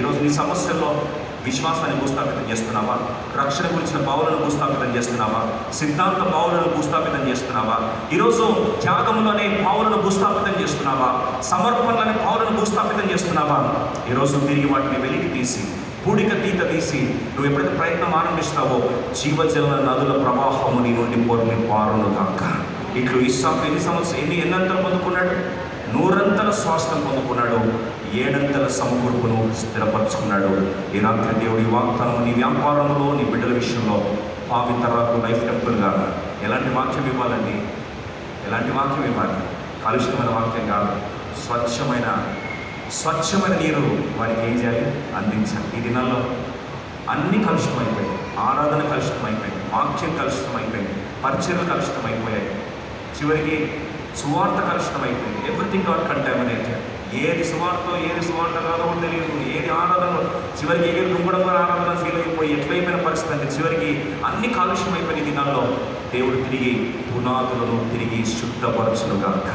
ఈరోజు నీ సమస్యల్లో విశ్వాసాన్ని భూస్థాపితం చేస్తున్నావా? రక్షణ గురించిన పౌలను భూస్థాపితం చేస్తున్నావా? సిద్ధాంత పౌలను భూస్థాపితం చేస్తున్నావా? ఈరోజు త్యాగములనే పౌలను భూస్థాపితం చేస్తున్నావా? సమర్పణలనే పౌలను భూస్థాపితం చేస్తున్నావా? ఈరోజు తిరిగి వాటిని వెలికి తీసి పూడిక తీత తీసి నువ్వు ఎప్పుడైతే ప్రయత్నం ఆరంభిస్తావో జీవజల నదుల ప్రవాహము నీ నుండి పొర్లి పారును గాక. ఇట్లు ఇస్సాకు ఎన్నంతలు పొందుకున్నాడు? 100 స్వాస్థ్యం పొందుకున్నాడు, 7 సమకూర్పును స్థిరపరచుకున్నాడు. ఈ రాత్రి దేవుడి వాగ్దానం నీ వ్యాపారంలో, నీ బిడ్డల విషయంలో పావితరాకు లైఫ్ టెంపుల్గా ఎలాంటి వాక్యం ఇవ్వాలండి? ఎలాంటి వాక్యం ఇవ్వాలి? కలుషితమైన వాక్యం కాదు, స్వచ్ఛమైన నీరు వారికి ఏం చేయాలి? అందించాలి. ఈ దినాల్లో అన్నీ కలుషితమైపోయాయి. ఆరాధన కలుషితమైపోయింది, వాక్యం కలుషితమైపోయింది, పరిచయలు కలుషితమైపోయాయి, చివరికి సువార్త కలుషితమైపోయింది. Everything got contaminated. ఏది సువార్త ఏది సువార్త కాదో కూడా తెలియదు, ఏది ఆరాధన, చివరికి ఏది దుంపడం ద్వారా ఆరాధన ఫీల్ అయిపోయి ఎట్లయిపోయిన పరిస్థితి అంటే చివరికి అన్ని కాలుష్యం అయిపోయిన దినాల్లో దేవుడు తిరిగి పునాదులను తిరిగి శుద్ధపరచునుగాక.